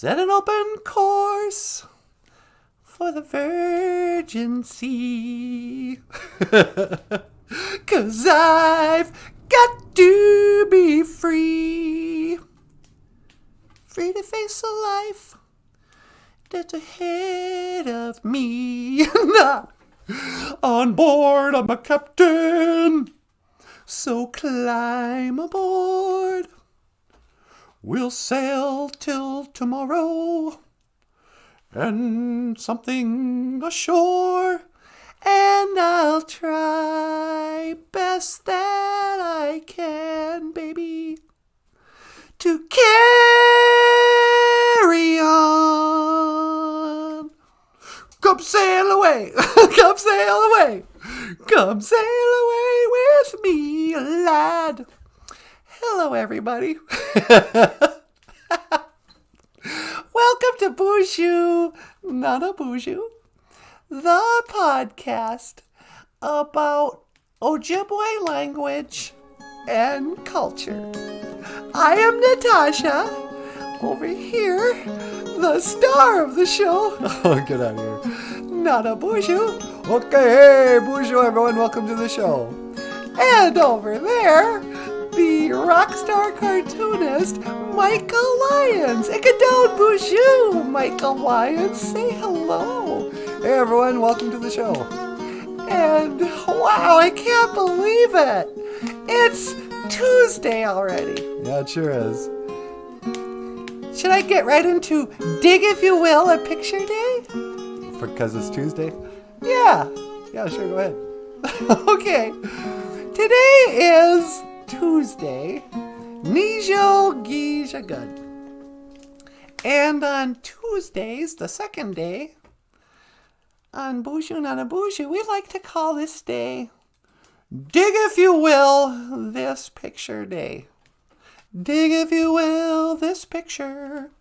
Set an open course for the virgin sea. 'Cause I've got to be free. Free to face a life that's ahead of me. On board, I'm a captain. So climb aboard. We'll sail till tomorrow. And something ashore. And I'll try best that I can, baby, to carry on. Come sail away, come sail away, come sail away with me, lad. Hello, everybody. Welcome to BOOZHOO NANABOOZHOO, the podcast about Ojibwe language and culture. I am Natasha. Over here, the star of the show. Oh, get out of here. NANABOOZHOO. Okay, hey, BOOZHOO, everyone. Welcome to the show. And over there, the rock star cartoonist, Michael Lyons. Ikadon BOOZHOO. Michael Lyons, say hello. Hey, everyone. Welcome to the show. And, wow, I can't believe it. It's Tuesday already. Yeah, it sure is. Should I get right into dig, if you will, a picture day? Because it's Tuesday? Yeah, sure, go ahead. Okay, today is Tuesday, Nijo Gijagud. And on Tuesdays, the second day, on BOOZHOO NANABOOZHOO, we like to call this day, dig, if you will, this picture day. Dig, if you will, this picture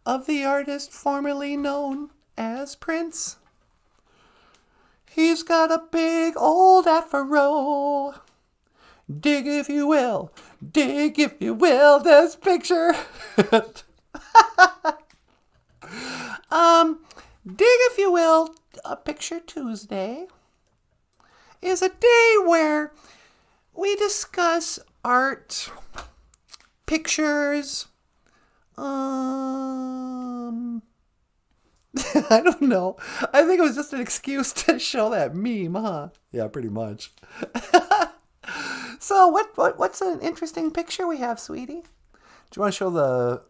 of the artist formerly known as Prince. He's got a big old afro. Dig, if you will, this picture. Dig, if you will, a picture Tuesday is a day where we discuss art, pictures, I don't know. I think it was just an excuse to show that meme, huh? Yeah, pretty much. So what's an interesting picture we have, sweetie? Do you want to show the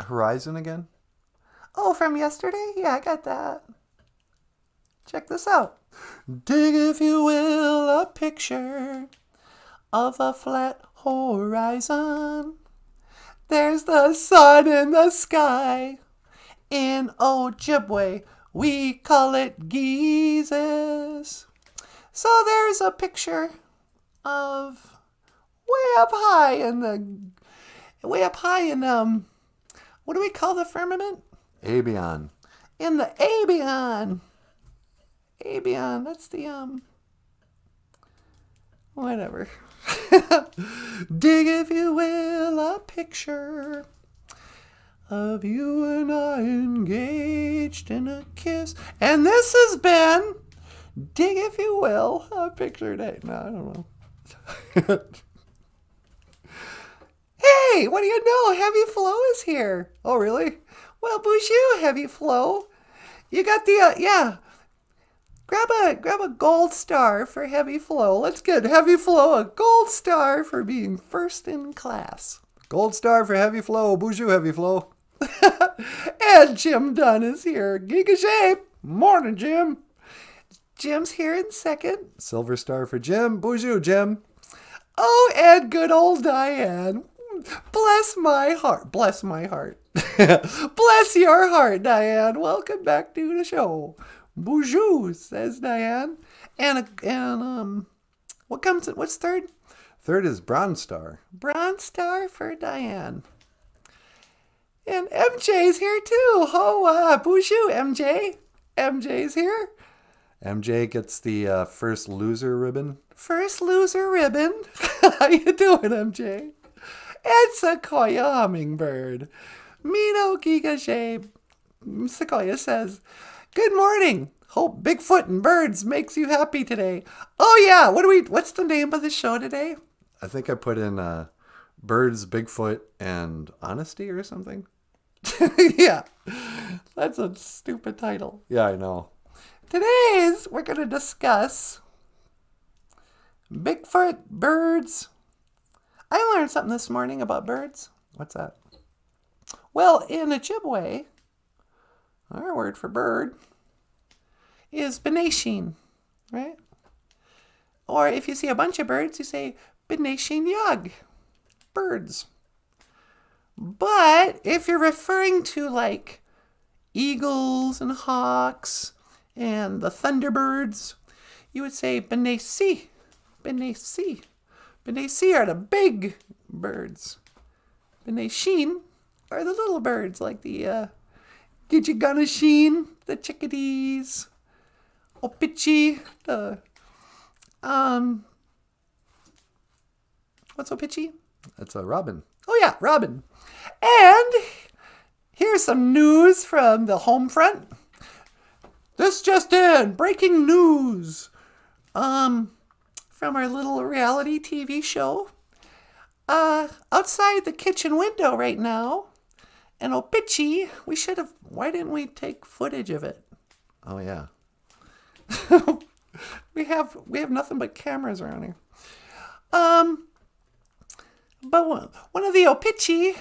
horizon again? Oh, from yesterday? Yeah, I got that. Check this out. Dig, if you will, a picture of a flat horizon. There's the sun in the sky. In Ojibwe, we call it geezes. So there's a picture of way up high in what do we call the firmament? Abion. In the Abion. Abion, that's the whatever. Dig, if you will, a picture of you and I engaged in a kiss. And this has been dig, if you will, a picture day. No, I don't know. Hey, what do you know? Heavy Flow is here. Oh, really? Well, BOOZHOO, Heavy Flow. You got the, yeah. Grab a gold star for Heavy Flow. Let's get Heavy Flow a gold star for being first in class. Gold star for Heavy Flow. BOOZHOO, Heavy Flow. And Jim Dunn is here. Giga Shape. Morning, Jim. Jim's here in second. Silver star for Jim. BOOZHOO, Jim. Oh, and good old Diane. Bless my heart. Bless my heart. Bless your heart, Diane. Welcome back to the show. BOOZHOO, says Diane. And what's third? Third is Bronze Star. Bronze Star for Diane. And MJ's here too. Oh, BOOZHOO, MJ. MJ's here. MJ gets the first loser ribbon. First loser ribbon. How you doing, MJ? It's a Sequoia hummingbird. Mino Gigashay Sequoia says, good morning. Hope Bigfoot and birds makes you happy today. Oh yeah, what's the name of the show today? I think I put in birds, Bigfoot, and honesty or something. Yeah, that's a stupid title. Yeah, I know. We're going to discuss Bigfoot, birds. I learned something this morning about birds. What's that? Well, in Ojibwe, our word for bird is Benashin, right? Or if you see a bunch of birds, you say Benashin Yag, birds. But if you're referring to like eagles and hawks and the thunderbirds, you would say Benesi. Benesi. Benesi are the big birds. Benashin are the little birds, like the Gijiganashin, the chickadees, Opichi, the what's Opichi? That's a robin. Oh yeah, robin. And here's some news from the home front. This just in, breaking news. From our little reality TV show. Outside the kitchen window right now, an Opichi, why didn't we take footage of it? Oh yeah. we have nothing but cameras around here. But one of the Opichi,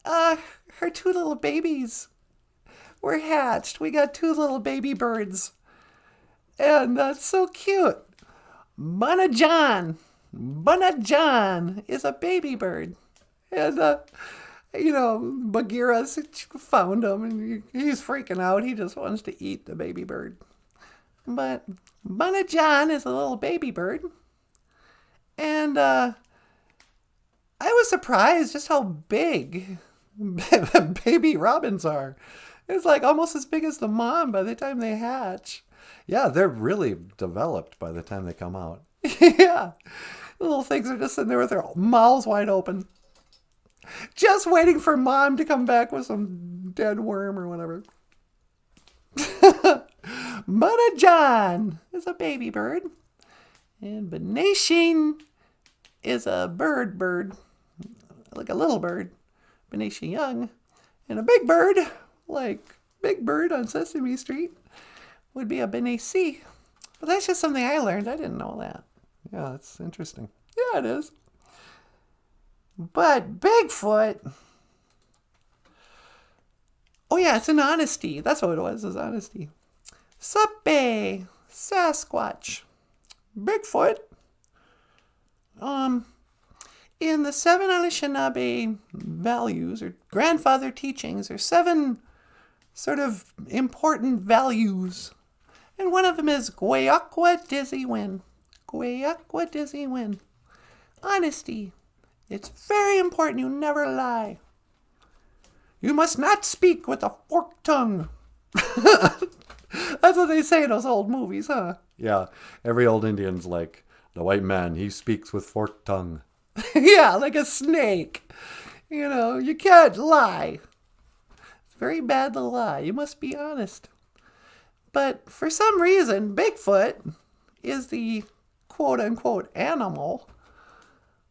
her two little babies were hatched. We got two little baby birds. And that's so cute. Bunajan is a baby bird. And, Bagheera found him and he's freaking out. He just wants to eat the baby bird. But Bunajan is a little baby bird. And I was surprised just how big baby robins are. It's like almost as big as the mom by the time they hatch. Yeah, they're really developed by the time they come out. Yeah. The little things are just sitting there with their mouths wide open. Just waiting for mom to come back with some dead worm or whatever. Bunajan is a baby bird. And Benashin is a bird. Like a little bird. Benashin young. And a big bird, like Big Bird on Sesame Street, would be a Benesi. But that's just something I learned. I didn't know that. Yeah, that's interesting. Yeah, it is. But Bigfoot, oh yeah, it's an honesty. That's what it was, is honesty. Suppe, Sasquatch, Bigfoot. In the 7 Anishinaabe values or grandfather teachings, there's 7 sort of important values. And one of them is Gwayakwa Dizzy Win. Gwayakwa Dizzy Win. Honesty. It's very important you never lie. You must not speak with a forked tongue. That's what they say in those old movies, huh? Yeah, every old Indian's like, the white man, he speaks with forked tongue. Yeah, like a snake. You can't lie. It's very bad to lie. You must be honest. But for some reason, Bigfoot is the quote-unquote animal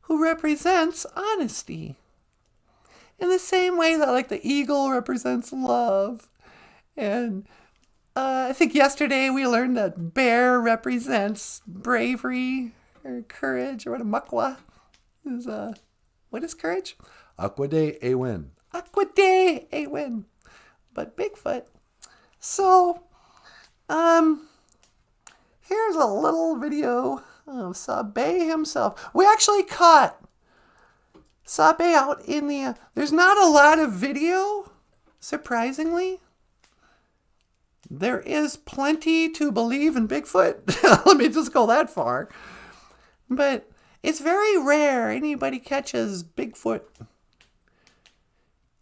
who represents honesty. In the same way that like the eagle represents love. And I think yesterday we learned that bear represents bravery or courage, or what a mukwa is. What is courage? Aquade Awin. Aquade Awin. But Bigfoot. So, here's a little video of Sabe himself. We actually caught Sabe out in the... There's not a lot of video, surprisingly. There is plenty to believe in Bigfoot. Let me just go that far. But it's very rare anybody catches Bigfoot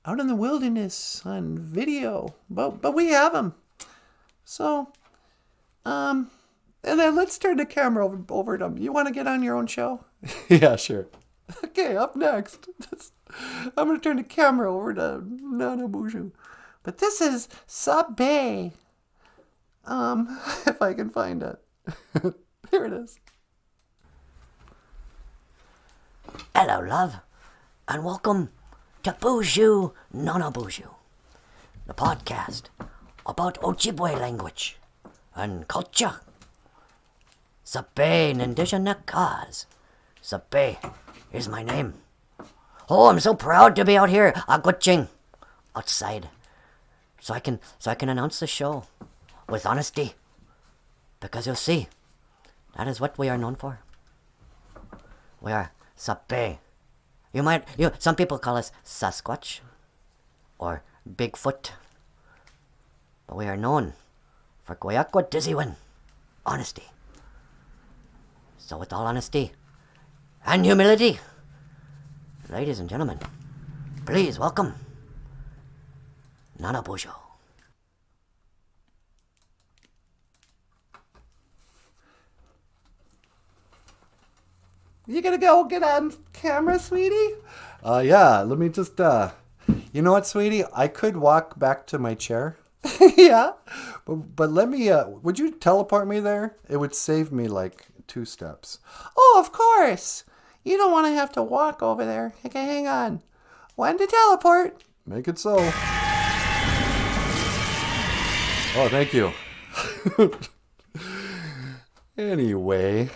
out in the wilderness on video. But we have him. So, and then let's turn the camera over to him. You want to get on your own show? Yeah, sure. Okay, up next. I'm going to turn the camera over to NanaBOOZHOO. But this is Sabe. If I can find it. Here it is. Hello, love, and welcome to BOOZHOO NANABOOZHOO, the podcast about Ojibwe language and culture. Sabe Nindishanakaz. Sabe is my name. Oh, I'm so proud to be out here, agutching, outside, so I can announce the show with honesty, because you'll see, that is what we are known for. We are Sabe. Some people call us Sasquatch or Bigfoot, but we are known for Gwayakwa Diziwin, honesty. So with all honesty and humility, ladies and gentlemen, please welcome NanaBOOZHOO. You gonna go get on camera, sweetie? Yeah, let me just, you know what, sweetie? I could walk back to my chair, Yeah. but let me, would you teleport me there? It would save me like 2 steps. Oh, of course. You don't want to have to walk over there. Okay, hang on. When to teleport? Make it so. Oh, thank you. Anyway.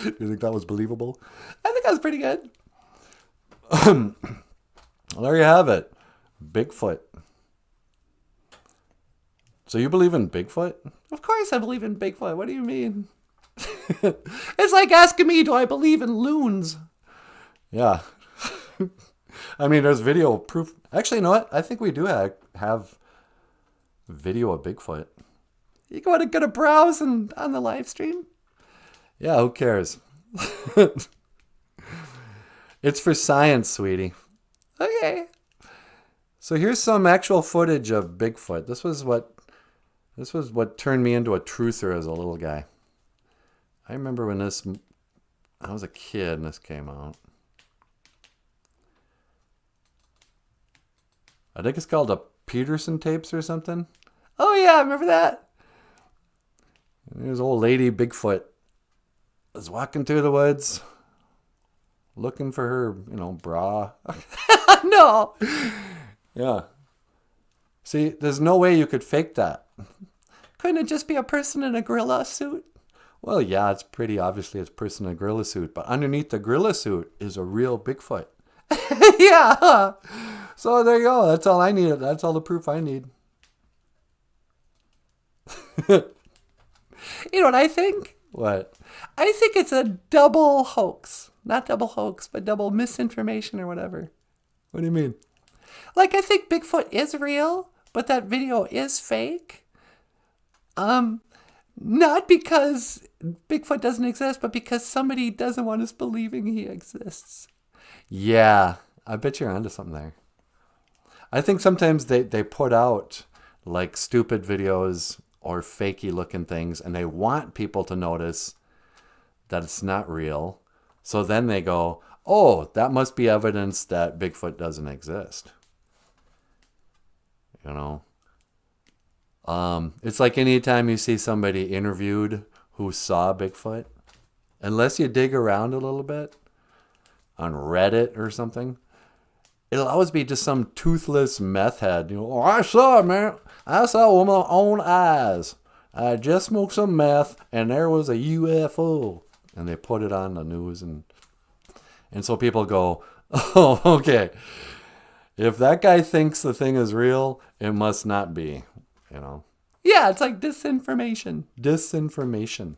You think that was believable? I think that was pretty good. Well, there you have it. Bigfoot. So you believe in Bigfoot? Of course I believe in Bigfoot. What do you mean? It's like asking me, do I believe in loons? Yeah. I mean, there's video proof. Actually, you know what? I think we do have video of Bigfoot. You want to get a browse and on the live stream? Yeah, who cares? It's for science, sweetie. Okay. So here's some actual footage of Bigfoot. This was what turned me into a truther as a little guy. I remember when I was a kid and this came out. I think it's called a Peterson tapes or something. Oh yeah, remember that? And there's old lady Bigfoot was walking through the woods looking for her, bra. No. Yeah. See, there's no way you could fake that. Couldn't it just be a person in a gorilla suit? Well, yeah, it's pretty obviously it's a person in a gorilla suit, but underneath the gorilla suit is a real Bigfoot. Yeah. So there you go. That's all I need. That's all the proof I need. You know what I think? What? I think it's a double hoax. Not double hoax, but double misinformation or whatever. What do you mean? Like, I think Bigfoot is real, but that video is fake. Not because Bigfoot doesn't exist, but because somebody doesn't want us believing he exists. Yeah, I bet you're onto something there. I think sometimes they put out like stupid videos or fakey looking things and they want people to notice that it's not real. So then they go, oh, that must be evidence that Bigfoot doesn't exist. It's like anytime you see somebody interviewed who saw Bigfoot, unless you dig around a little bit on Reddit or something, it'll always be just some toothless meth head. Oh, I saw it, man. I saw it with my own eyes. I just smoked some meth and there was a UFO. And they put it on the news and so people go, oh, okay. If that guy thinks the thing is real, it must not be, Yeah, it's like disinformation. Disinformation.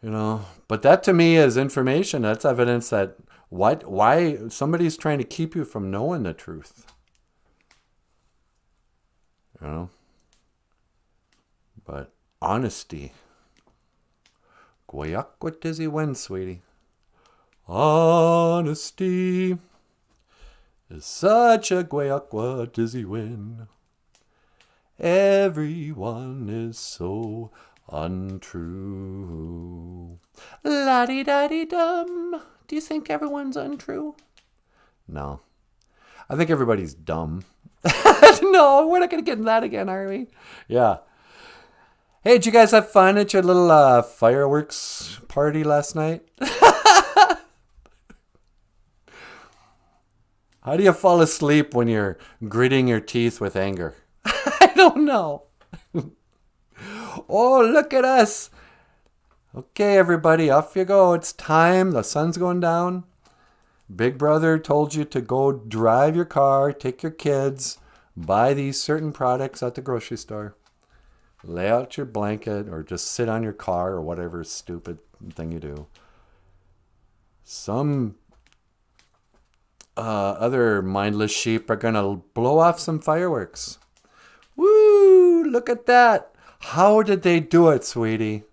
But that to me is information. That's evidence that why somebody's trying to keep you from knowing the truth. But honesty. Gwayak, what does he win, sweetie? Honesty is such a gwayak, what does he win? Everyone is so Untrue. La-di-da-di-dum. Do you think everyone's untrue? No. I think everybody's dumb. No, we're not going to get in that again, are we? Yeah. Hey, did you guys have fun at your little fireworks party last night? How do you fall asleep when you're gritting your teeth with anger? I don't know. Oh, look at us. Okay, everybody, off you go. It's time. The sun's going down. Big brother told you to go drive your car, take your kids, buy these certain products at the grocery store. Lay out your blanket or just sit on your car or whatever stupid thing you do. Some other mindless sheep are going to blow off some fireworks. Woo! Look at that. How did they do it, sweetie?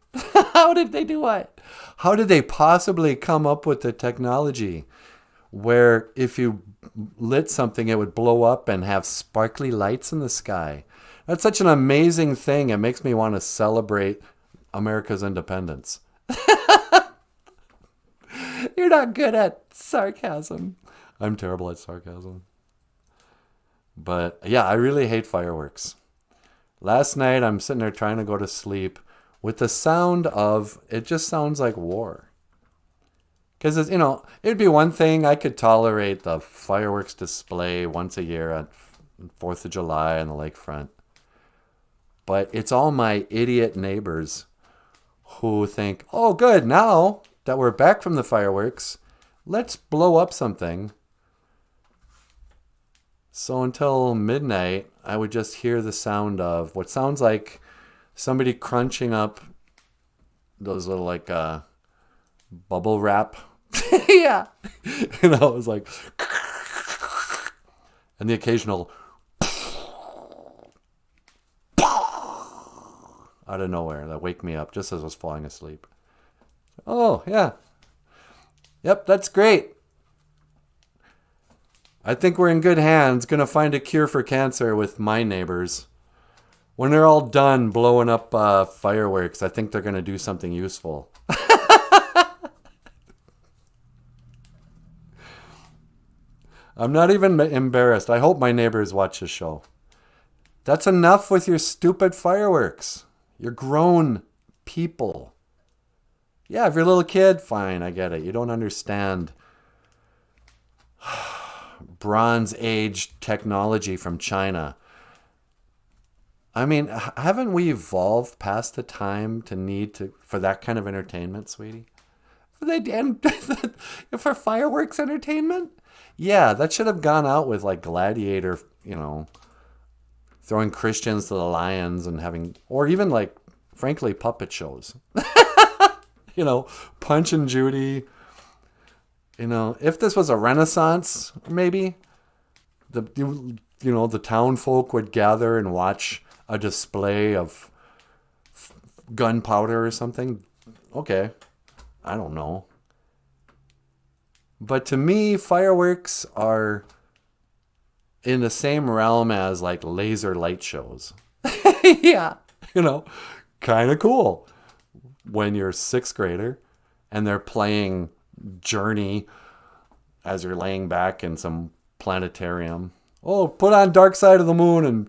How did they do it? How did they possibly come up with the technology where if you lit something, it would blow up and have sparkly lights in the sky? That's such an amazing thing. It makes me want to celebrate America's independence. You're not good at sarcasm. I'm terrible at sarcasm. But yeah, I really hate fireworks. Last night, I'm sitting there trying to go to sleep with the sound of, it just sounds like war. Because, it'd be one thing I could tolerate the fireworks display once a year at 4th of July on the lakefront. But it's all my idiot neighbors who think, oh, good, now that we're back from the fireworks, let's blow up something. So until midnight, I would just hear the sound of what sounds like somebody crunching up those little bubble wrap. Yeah. It was like, and the occasional out of nowhere that wake me up just as I was falling asleep. Oh, yeah. Yep, that's great. I think we're in good hands. Gonna find a cure for cancer with my neighbors. When they're all done blowing up fireworks, I think they're gonna do something useful. I'm not even embarrassed. I hope my neighbors watch this show. That's enough with your stupid fireworks. You're grown people. Yeah, if you're a little kid, fine, I get it. You don't understand Bronze Age technology from China. I mean, haven't we evolved past the time to need for that kind of entertainment, sweetie? For fireworks entertainment? Yeah, that should have gone out with Gladiator, throwing Christians to the lions and having, or even frankly, puppet shows. Punch and Judy. If this was a Renaissance, maybe the town folk would gather and watch a display of gunpowder or something. Okay, I don't know. But to me, fireworks are in the same realm as laser light shows. Yeah, kind of cool when you're a 6th grader and they're playing Journey as you're laying back in some planetarium. Oh, put on Dark Side of the Moon and,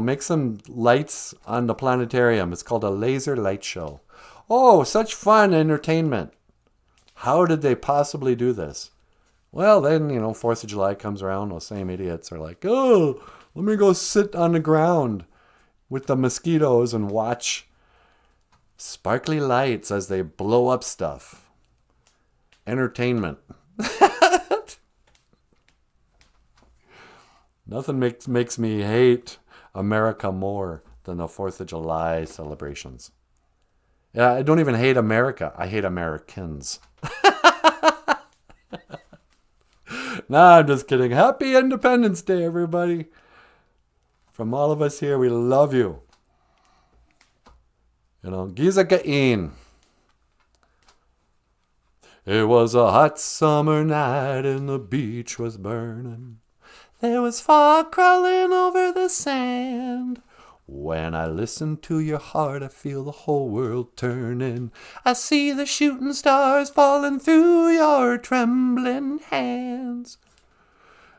make some lights on the planetarium. It's called a laser light show. Oh, such fun entertainment. How did they possibly do this? Well, then, 4th of July comes around. Those same idiots are like, oh, let me go sit on the ground with the mosquitoes and watch sparkly lights as they blow up stuff. Entertainment. Nothing makes me hate America more than the 4th of July celebrations. Yeah, I don't even hate America. I hate Americans. Nah, I'm just kidding. Happy Independence Day, everybody. From all of us here, we love you. Giza Ga'in. It was a hot summer night and the beach was burning. There was fog crawling over the sand. When I listen to your heart, I feel the whole world turning. I see the shooting stars falling through your trembling hands.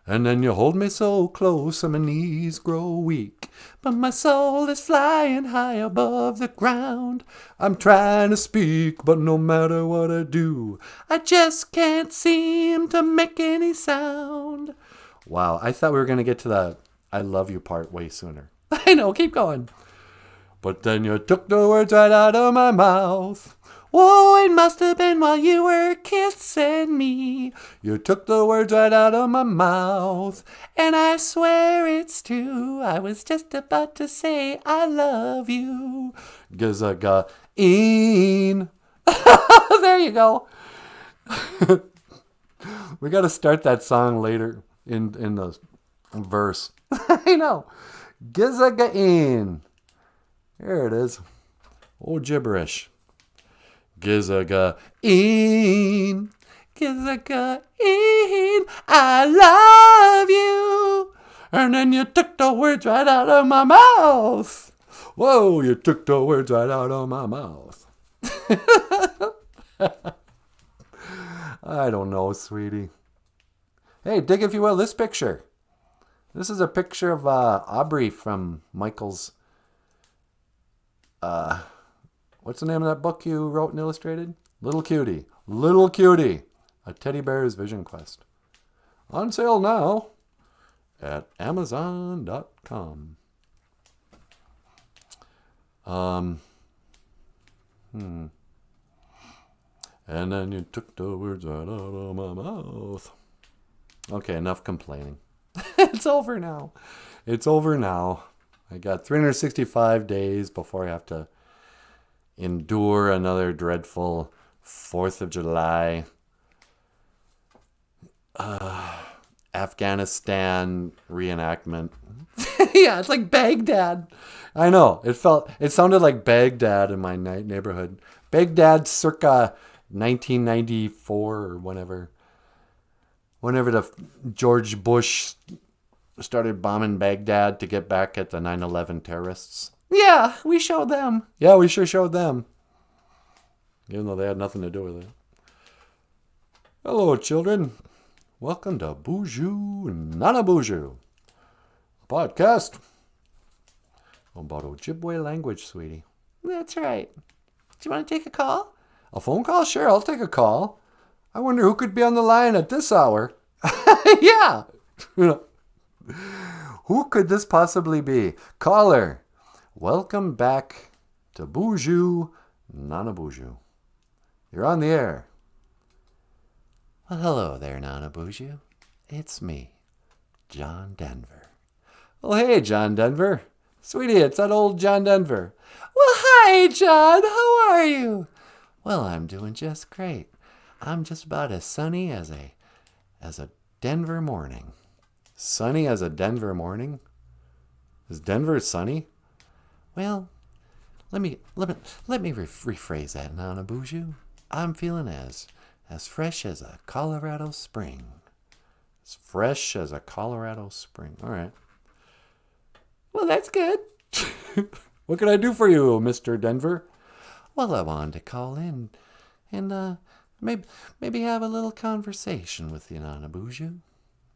And then you hold me so close and my knees grow weak. But my soul is flying high above the ground. I'm trying to speak, but no matter what I do, I just can't seem to make any sound. Wow, I thought we were going to get to the I love you part way sooner. I know, keep going. But then you took the words right out of my mouth. Whoa, it must have been while you were kissing me. You took the words right out of my mouth. And I swear it's true. I was just about to say I love you. Gizaga-een. There you go. We got to start that song later in the verse. I know. Gizaga-een. There it is. Ojiberish. Gizaga-een, Gizaga-een, I love you. And then you took the words right out of my mouth. Whoa, you took the words right out of my mouth. I don't know, sweetie. Hey, dig if you will this picture. This is a picture of Aubrey from Michael's... what's the name of that book you wrote and illustrated? Little Cutie. Little Cutie. A Teddy Bear's Vision Quest. On sale now at Amazon.com. And then you took the words right out of my mouth. Okay, enough complaining. It's over now. It's over now. I got 365 days before I have to endure another dreadful 4th of July Afghanistan reenactment. Yeah, it's like Baghdad. I know. It sounded like Baghdad in my neighborhood. Baghdad circa 1994 or whenever the George Bush started bombing Baghdad to get back at the 9/11 terrorists. Yeah, we showed them. Yeah, we sure showed them. Even though they had nothing to do with it. Hello, children. Welcome to BOOZHOO NANABOOZHOO, a podcast about Ojibwe language, sweetie. That's right. Do you want to take a call? A phone call? Sure, I'll take a call. I wonder who could be on the line at this hour. Yeah. Who could this possibly be? Caller, welcome back to BOOZHOO NANABOOZHOO. You're on the air. Well, hello there, NANABOOZHOO. It's me, John Denver. Well, hey, John Denver. Sweetie, it's that old John Denver. Well, hi, John. How are you? Well, I'm doing just great. I'm just about as sunny as a Denver morning. Sunny as a Denver morning? Is Denver sunny? Well, let me rephrase that, NANABOOZHOO. I'm feeling as fresh as a Colorado spring. As fresh as a Colorado spring. All right. Well, that's good. What can I do for you, Mr. Denver? Well, I wanted to call in and maybe have a little conversation with you, NANABOOZHOO.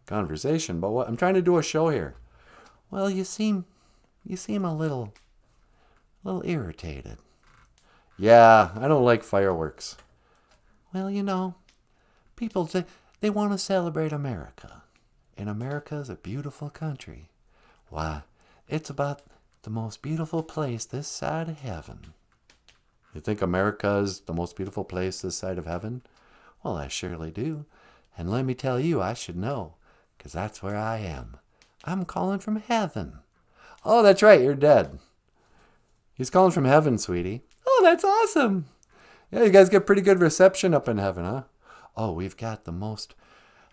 Conversation? But what? I'm trying to do a show here. Well, you seem a little irritated. Yeah, I don't like fireworks. Well, people, they want to celebrate America. And America's a beautiful country. Why, it's about the most beautiful place this side of heaven. You think America's the most beautiful place this side of heaven? Well, I surely do. And let me tell you, I should know, 'cause that's where I am. I'm calling from heaven. Oh, that's right, you're dead. He's calling from heaven, sweetie. Oh, that's awesome. Yeah, you guys get pretty good reception up in heaven, huh? Oh, we've got the most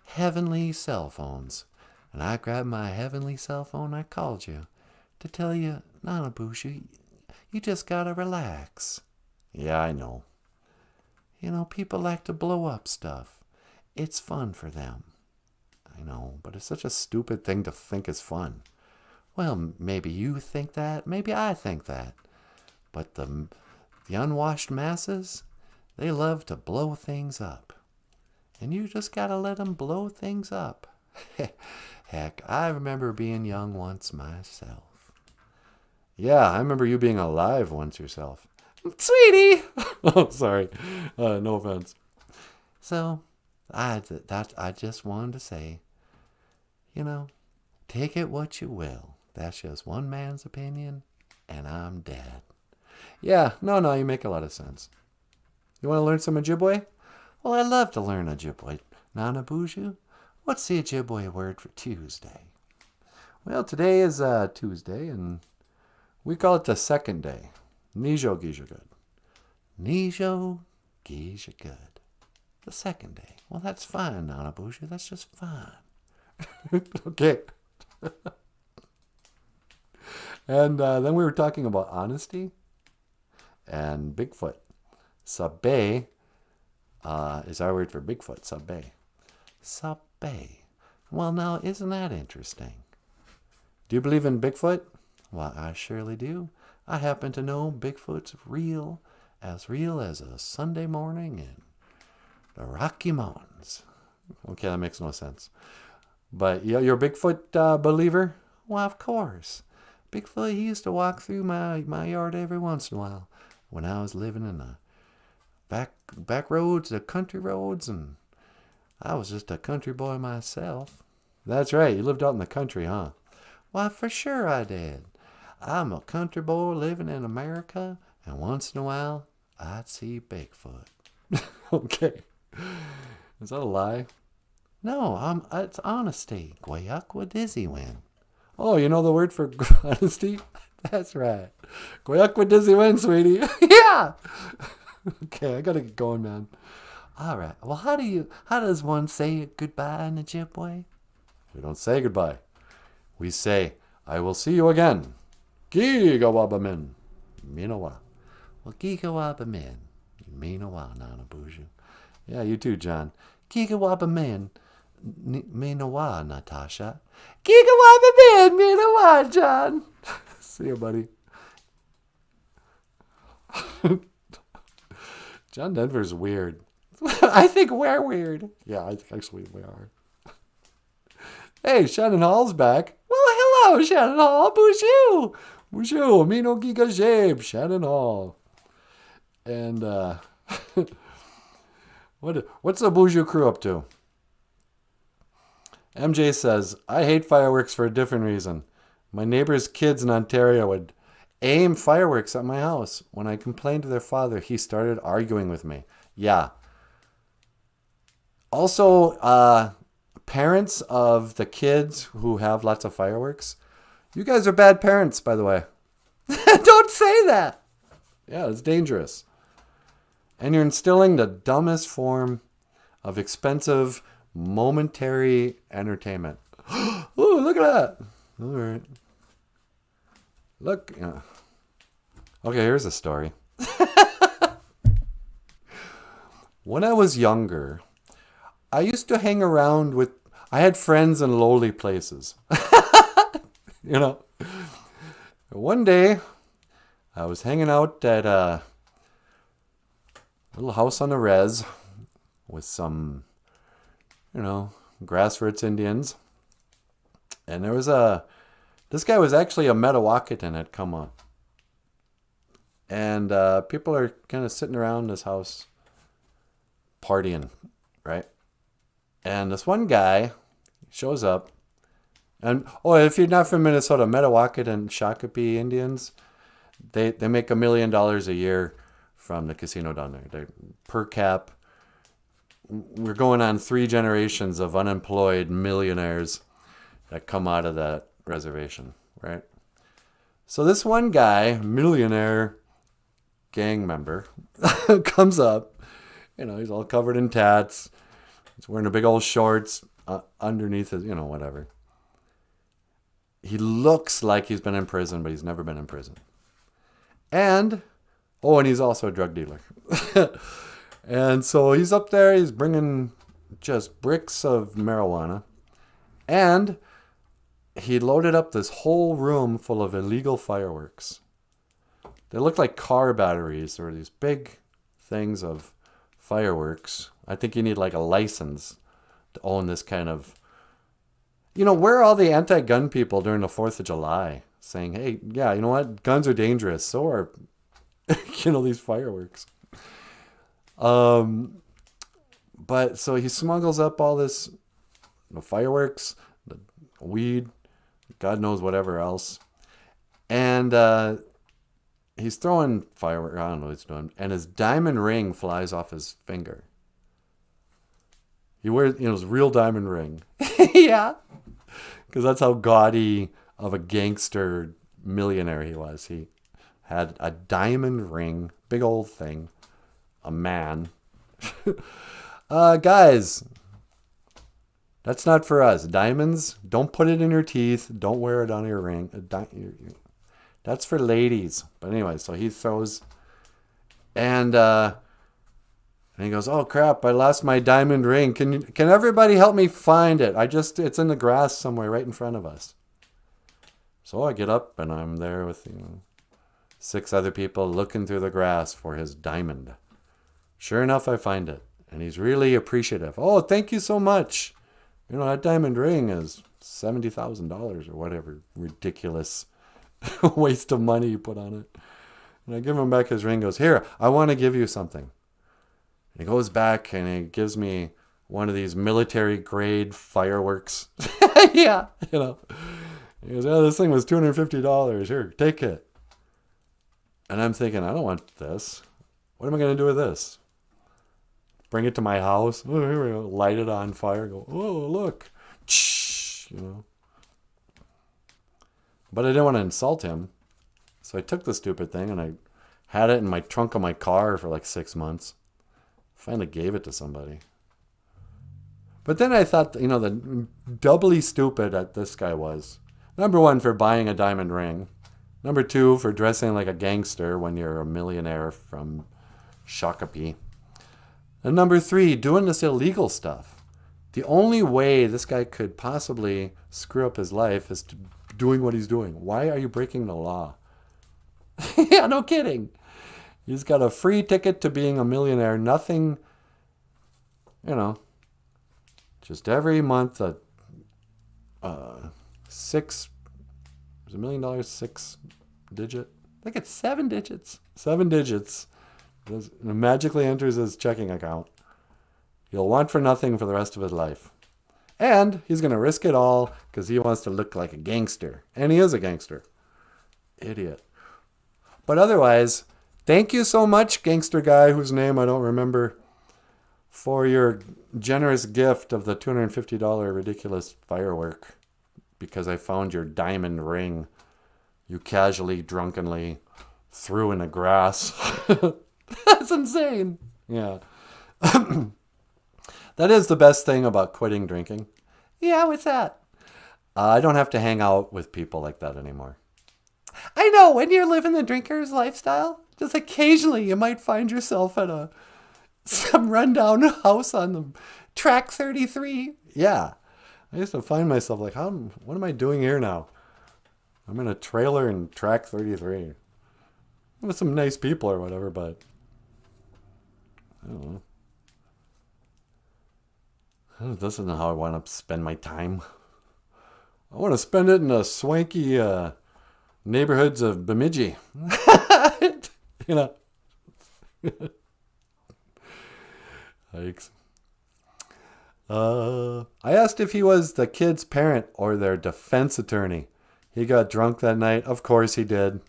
heavenly cell phones. And I grabbed my heavenly cell phone, I called you to tell you, NANABOOZHOO, you just gotta relax. Yeah, I know. People like to blow up stuff. It's fun for them. I know, but it's such a stupid thing to think is fun. Well, maybe you think that, maybe I think that. But the unwashed masses, they love to blow things up. And you just gotta let them blow things up. Heck, I remember being young once myself. Yeah, I remember you being alive once yourself. Sweetie! Oh, sorry. No offense. So, I just wanted to say, take it what you will. That's just one man's opinion, and I'm dead. Yeah, no, you make a lot of sense. You want to learn some Ojibwe? Well, I'd love to learn Ojibwe. NANABOOZHOO, what's the Ojibwe word for Tuesday? Well, today is Tuesday, and we call it the second day. Nijo Gijagud. Nijo Gijagud. The second day. Well, that's fine, NANABOOZHOO. That's just fine. Okay. And then we were talking about honesty and Bigfoot. Sabe is our word for Bigfoot. Sabe. Sabe. Well, now, isn't that interesting? Do you believe in Bigfoot? Well, I surely do. I happen to know Bigfoot's real as a Sunday morning in the Rocky Mountains. Okay, that makes no sense. But you're a Bigfoot believer? Well, of course. Bigfoot, he used to walk through my yard every once in a while when I was living in the back roads, the country roads, and I was just a country boy myself. That's right, you lived out in the country, huh? Why, for sure I did. I'm a country boy living in America, and once in a while, I'd see Bigfoot. Okay. Is that a lie? No, it's honesty. Gwayakwa dizzy win. Oh, you know the word for honesty? That's right. Gwayakwa dizzy win, sweetie. Yeah! Okay, I gotta get going, man. All right. Well, how does one say goodbye in Ojibwe? We don't say goodbye. We say, I will see you again. Gigawabamin. Minawa. Well, Gigawabamin. Minawa, NANABOOZHOO. Yeah, you too, John. Gigawabamin. Minawa, Natasha. Gigawabamin. Minawa, John. See you, buddy. John Denver's weird. I think we're weird. Yeah, I think actually we are. Hey, Shannon Hall's back. Well, hello, Shannon Hall. BOOZHOO. BOOZHOO. Amino Giga Jabe. Shannon Hall. And what's the BOOZHOO crew up to? MJ says, I hate fireworks for a different reason. My neighbor's kids in Ontario would aim fireworks at my house. When I complained to their father, he started arguing with me. Yeah. Also, parents of the kids who have lots of fireworks, you guys are bad parents, by the way. Don't say that. Yeah, it's dangerous. And you're instilling the dumbest form of expensive, momentary entertainment. Ooh, look at that. All right. Look. Okay, here's a story. When I was younger, I used to hang around with... I had friends in lowly places. One day, I was hanging out at a little house on the res with some, grassroots Indians. And there was this guy was actually a Metawakitan had come on. And people are kind of sitting around this house partying, right? And this one guy shows up. And, if you're not from Minnesota, Metawakitan and Shakopee Indians, they make $1 million a year from the casino down there. They're per cap. We're going on 3 generations of unemployed millionaires that come out of that reservation, right? So this one guy, millionaire gang member, comes up. He's all covered in tats. He's wearing a big old shorts underneath his, whatever. He looks like he's been in prison, but he's never been in prison. And he's also a drug dealer. And so he's up there, he's bringing just bricks of marijuana. And he loaded up this whole room full of illegal fireworks. They looked like car batteries. There were these big things of fireworks. I think you need like a license to own this kind of... where are all the anti-gun people during the 4th of July saying, hey, yeah, you know what? Guns are dangerous. So are, these fireworks. But so he smuggles up all this fireworks, the weed, God knows whatever else. And he's throwing fireworks. I don't know what he's doing. And his diamond ring flies off his finger. He wears, his real diamond ring. Yeah. Because that's how gaudy of a gangster millionaire he was. He had a diamond ring, big old thing, a man. Guys, that's not for us. Diamonds, don't put it in your teeth. Don't wear it on your ring. That's for ladies. But anyway, so he throws, and he goes, oh crap, I lost my diamond ring. Can everybody help me find it? It's in the grass somewhere right in front of us. So I get up and I'm there with 6 other people looking through the grass for his diamond. Sure enough, I find it. And he's really appreciative. Oh, thank you so much. That diamond ring is $70,000 or whatever ridiculous waste of money you put on it. And I give him back his ring, goes, here, I want to give you something. And he goes back and he gives me one of these military grade fireworks. Yeah. He goes, oh, this thing was $250. Here, take it. And I'm thinking, I don't want this. What am I going to do with this? Bring it to my house. Oh, here we go. Light it on fire. Go, oh, look. But I didn't want to insult him. So I took the stupid thing and I had it in my trunk of my car for like 6 months. Finally gave it to somebody. But then I thought, the doubly stupid that this guy was. Number 1, for buying a diamond ring. Number 2, for dressing like a gangster when you're a millionaire from Shakopee. And number 3, doing this illegal stuff. The only way this guy could possibly screw up his life is doing what he's doing. Why are you breaking the law? Yeah, no kidding. He's got a free ticket to being a millionaire. Nothing, just every month $1 million, 6 digit? I think it's 7 digits. 7 digits. Magically enters his checking account. He'll want for nothing for the rest of his life. And he's going to risk it all because he wants to look like a gangster. And he is a gangster. Idiot. But otherwise, thank you so much, gangster guy whose name I don't remember, for your generous gift of the $250 ridiculous firework because I found your diamond ring you casually, drunkenly threw in the grass. That's insane. Yeah. That is the best thing about quitting drinking. Yeah, what's that? I don't have to hang out with people like that anymore. I know, when you're living the drinker's lifestyle, just occasionally you might find yourself at some rundown house on the track 33. Yeah. I used to find myself like, what am I doing here now? I'm in a trailer in track 33. With some nice people or whatever, but I don't know. This isn't how I want to spend my time. I want to spend it in the swanky neighborhoods of Bemidji. Thanks. I asked if he was the kid's parent or their defense attorney. He got drunk that night. Of course he did.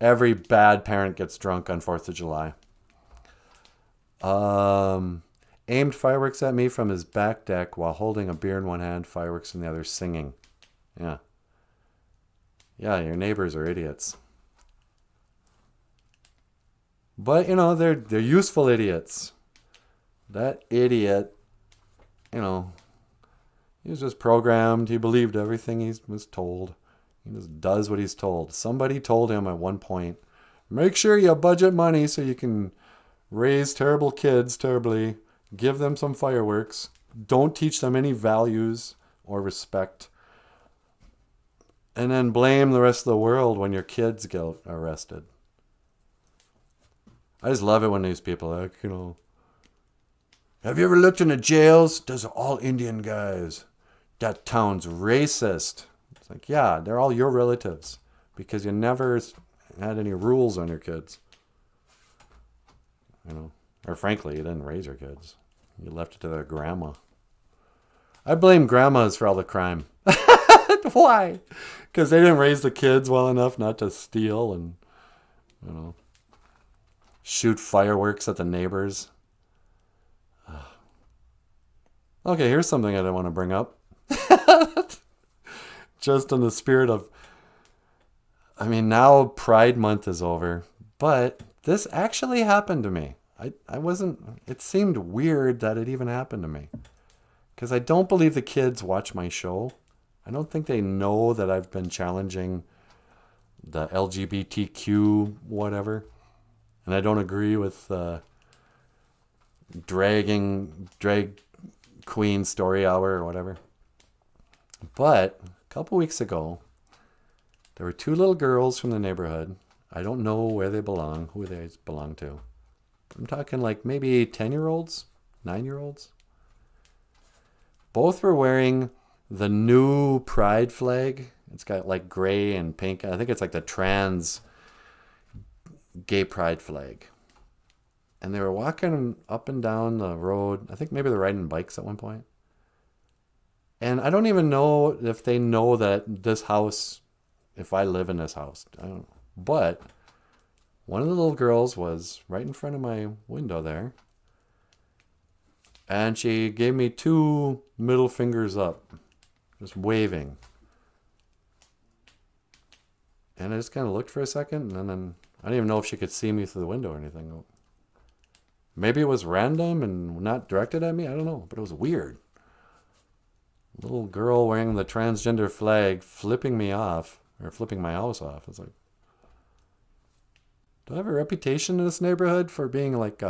Every bad parent gets drunk on 4th of July. Aimed fireworks at me from his back deck while holding a beer in one hand, fireworks in the other, singing. Yeah. Yeah, your neighbors are idiots. But, they're useful idiots. That idiot, he was just programmed. He believed everything he was told. He just does what he's told. Somebody told him at one point, make sure you budget money so you can raise terrible kids terribly. Give them some fireworks. Don't teach them any values or respect. and then blame the rest of the world when your kids get arrested. I just love it when these people are like, have you ever looked in the jails? Those are all Indian guys. That town's racist. It's like, yeah, they're all your relatives because you never had any rules on your kids. Or frankly, you didn't raise your kids. You left it to their grandma. I blame grandmas for all the crime. Why? Because they didn't raise the kids well enough not to steal and, shoot fireworks at the neighbors. Okay, here's something I didn't want to bring up. Just in the spirit of, now Pride Month is over, but this actually happened to me. It seemed weird that it even happened to me. Because I don't believe the kids watch my show. I don't think they know that I've been challenging the LGBTQ whatever. And I don't agree with drag queen story hour or whatever. But a couple weeks ago, there were two little girls from the neighborhood. I don't know where they belong, who they belong to. I'm talking like maybe 10-year-olds, 9-year-olds. Both were wearing the new pride flag. It's got like gray and pink. I think it's like the trans gay pride flag. And they were walking up and down the road. I think maybe they're riding bikes at one point. And I don't even know if they know that this house, if I live in this house. I don't know. But one of the little girls was right in front of my window there. And she gave me 2 middle fingers up, just waving. And I just kind of looked for a second, and then I didn't even know if she could see me through the window or anything. Maybe it was random and not directed at me. I don't know, but it was weird. Little girl wearing the transgender flag flipping me off, or flipping my house off. It's like, do I have a reputation in this neighborhood for being like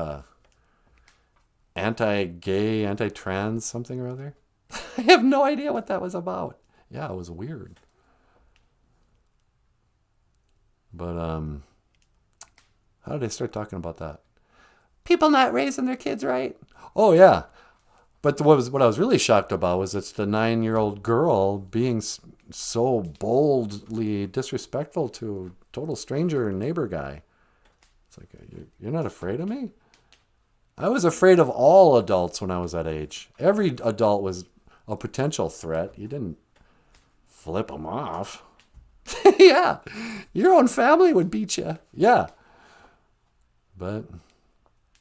anti-gay, anti-trans something or other? I have no idea what that was about. Yeah, it was weird. But how did I start talking about that? People not raising their kids right. Oh yeah, but what I was really shocked about was it's the 9-year-old girl being so boldly disrespectful to a total stranger neighbor guy. It's like, you're not afraid of me? I was afraid of all adults when I was that age. Every adult was a potential threat. You didn't flip them off. Yeah, your own family would beat you. Yeah. But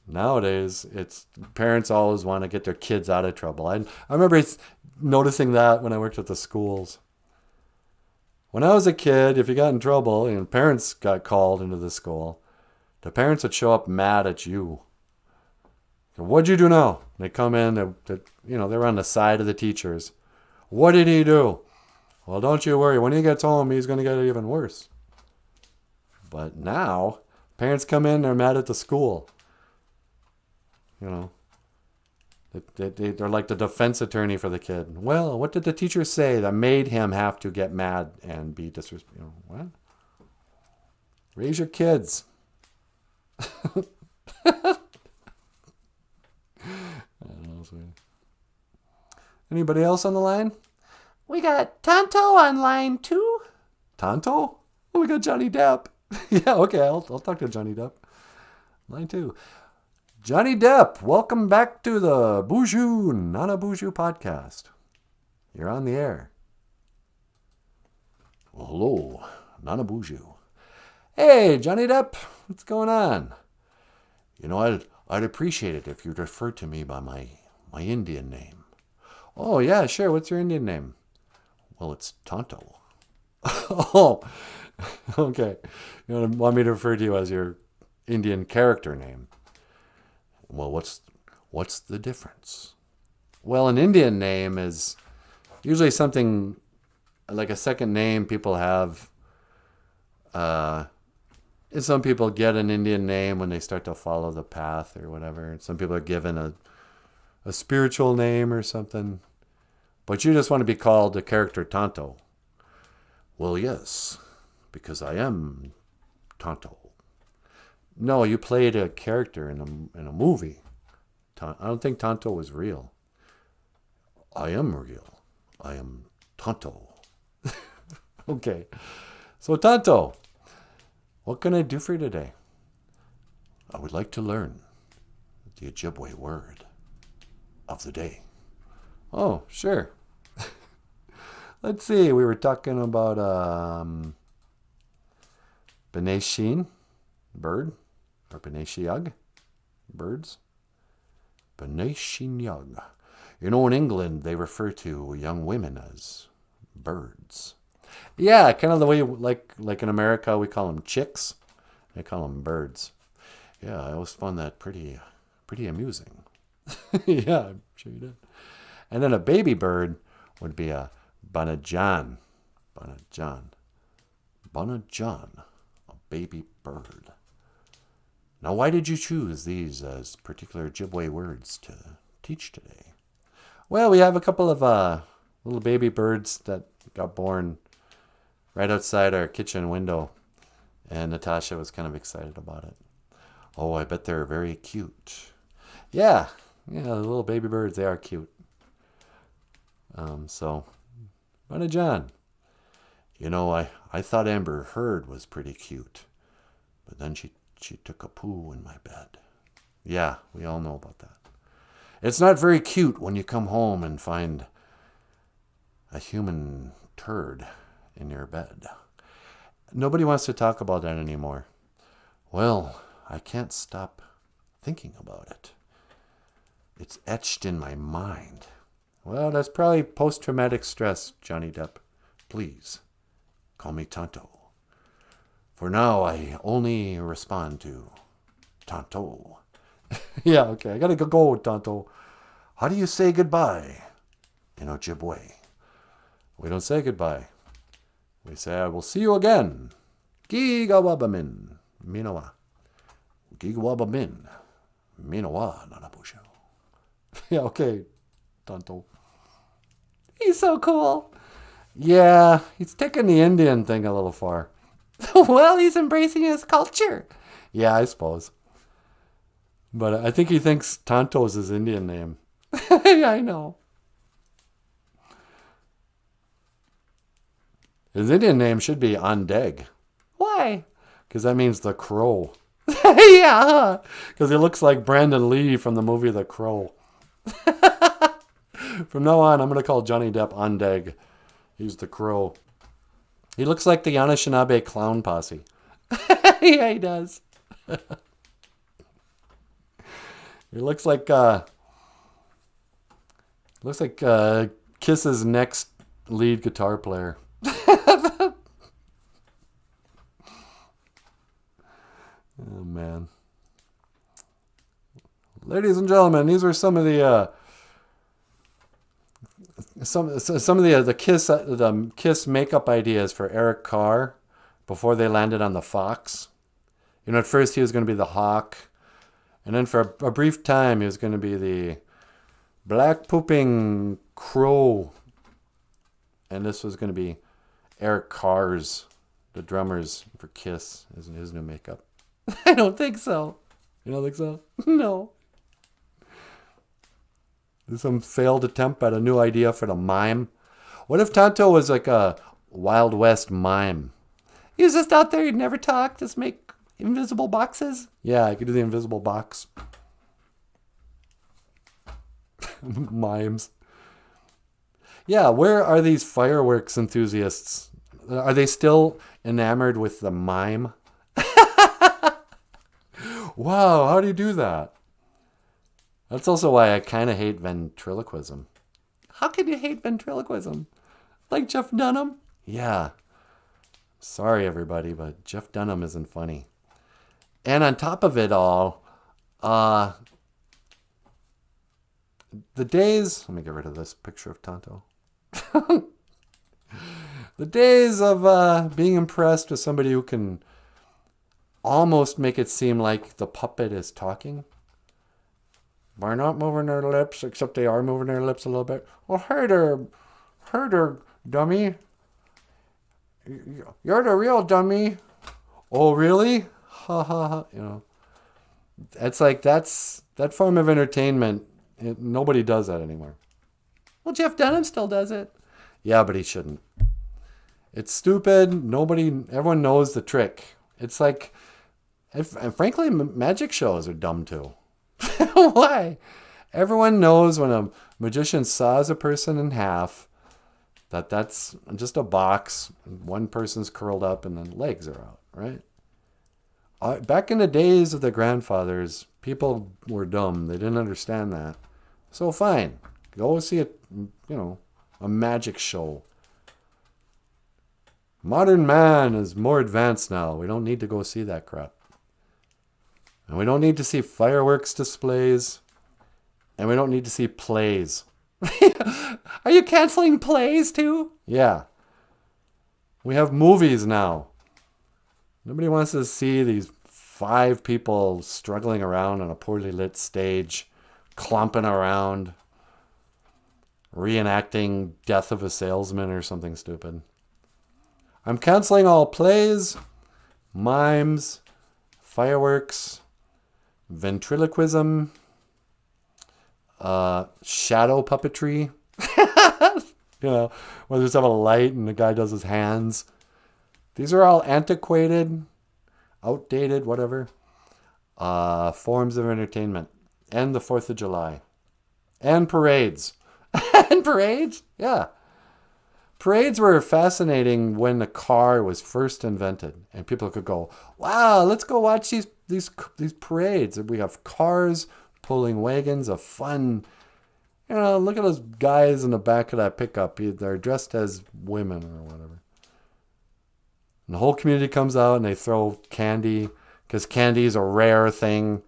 nowadays, it's parents always want to get their kids out of trouble. I remember noticing that when I worked at the schools. When I was a kid, if you got in trouble and parents got called into the school, the parents would show up mad at you. What'd you do now? They come in, they're on the side of the teachers. What did he do? Well, don't you worry. When he gets home, he's going to get it even worse. But now, parents come in, they're mad at the school. They're like the defense attorney for the kid. Well, what did the teacher say that made him have to get mad and be disrespectful? What? Raise your kids. Anybody else on the line? We got Tonto on line 2. Tonto? Oh, we got Johnny Depp. Yeah, okay, I'll talk to Johnny Depp. Line 2. Johnny Depp, welcome back to the BOOZHOO NANABOOZHOO podcast. You're on the air. Well, hello, NANABOOZHOO. Hey, Johnny Depp, what's going on? I'd appreciate it if you'd refer to me by my Indian name. Oh, yeah, sure. What's your Indian name? Well, it's Tonto. Oh, okay. You want me to refer to you as your Indian character name? Well, what's the difference? Well, an Indian name is usually something like a second name people have. Some people get an Indian name when they start to follow the path or whatever. Some people are given a spiritual name or something. But you just want to be called the character Tonto. Well, yes, because I am Tonto. No, you played a character in a movie. I don't think Tonto was real. I am real. I am Tonto. Okay. So, Tonto, what can I do for you today? I would like to learn the Ojibwe word of the day. Oh, sure. Let's see. We were talking about Beneshin, bird, or Beneshiag, birds. Beneshinyag. You know, in England, they refer to young women as birds. Yeah, kind of the way, like in America, we call them chicks. They call them birds. Yeah, I always found that pretty amusing. Yeah, I'm sure you did. And then a baby bird would be a Banajan. Banajan, a baby bird. Now, why did you choose these as particular Ojibwe words to teach today? Well, we have a couple of little baby birds that got born right outside our kitchen window, and Natasha was kind of excited about it. Oh, I bet they're very cute. Yeah, the little baby birds, they are cute. So, Banajan. You know, I thought Amber Heard was pretty cute, but then she took a poo in my bed. Yeah, we all know about that. It's not very cute when you come home and find a human turd in your bed. Nobody wants to talk about that anymore. Well, I can't stop thinking about it. It's etched in my mind. Well, that's probably post-traumatic stress, Johnny Depp. Please, call me Tonto. For now, I only respond to Tonto. Yeah, okay, I gotta go, Tonto. How do you say goodbye in Ojibwe? We don't say goodbye. We say, I will see you again. Gigawabamin, Minawa. Gigawabamin, Minawa, Nanaboozhoo. Yeah, okay, Tonto. He's so cool. Yeah, he's taking the Indian thing a little far. Well, he's embracing his culture. Yeah, I suppose. But I think he thinks Tonto is his Indian name. Yeah, I know. His Indian name should be Ondeg, Why? because that means the crow. Yeah. Because he looks like Brandon Lee from the movie The Crow. From now on, I'm going to call Johnny Depp Ondeg. He's the crow. He looks like the Anishinaabe clown posse. Yeah, he does. He looks like Kiss's next lead guitar player. Oh man. Ladies and gentlemen, these were some of the Kiss makeup ideas for Eric Carr before they landed on the Fox. You know, at first he was going to be the Hawk, and then for a brief time he was going to be the black pooping crow, and this was going to be Eric Carr's, the drummer's for Kiss, his new makeup. I don't think so. You don't think so? No. Some failed attempt at a new idea for the mime. What if Tonto was like a Wild West mime? He was just out there. He'd never talk. Just make invisible boxes. Yeah, I could do the invisible box. Mimes. Yeah, where are these fireworks enthusiasts? Are they still enamored with the mime? Wow, how do you do that? That's also why I kind of hate ventriloquism. How can you hate ventriloquism? Like Jeff Dunham? Yeah. Sorry, everybody, but Jeff Dunham isn't funny. And on top of it all, the days... Let me get rid of this picture of Tonto. The days of being impressed with somebody who can almost make it seem like the puppet is talking. By not moving their lips, except they are moving their lips a little bit. Well, hey there, dummy. You're the real dummy. Oh, really? Ha ha ha. You know, it's like that form of entertainment. Nobody does that anymore. Well, Jeff Dunham still does it. Yeah, but he shouldn't. It's stupid. Everyone knows the trick. It's like, and frankly, magic shows are dumb too. Why? Everyone knows when a magician saws a person in half, that's just a box. One person's curled up and then legs are out, right? Back in the days of the grandfathers, people were dumb. They didn't understand that. So fine, go see a magic show. Modern man is more advanced now. We don't need to go see that crap. And we don't need to see fireworks displays. And we don't need to see plays. Are you canceling plays too? Yeah. We have movies now. Nobody wants to see these 5 people struggling around on a poorly lit stage, clomping around, reenacting Death of a Salesman or something stupid. I'm canceling all plays, mimes, fireworks, ventriloquism, shadow puppetry. Where there's have a light and the guy does his hands. These are all antiquated, outdated, whatever, forms of entertainment. And the 4th of July. And parades. And parades? Yeah. Parades were fascinating when the car was first invented, and people could go, "Wow, let's go watch these parades." We have cars pulling wagons of fun. Look at those guys in the back of that pickup. They're dressed as women or whatever. And the whole community comes out and they throw candy because candy is a rare thing.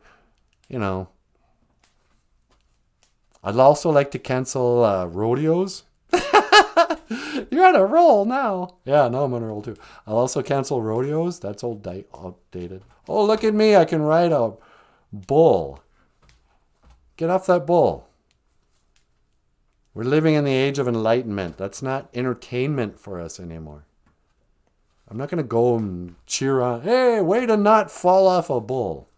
I'd also like to cancel rodeos. You're on a roll now. Yeah, no, I'm on a roll too. I'll also cancel rodeos. That's outdated. Oh, look at me. I can ride a bull. Get off that bull. We're living in the age of enlightenment. That's not entertainment for us anymore. I'm not going to go and cheer on, "Hey, way to not fall off a bull."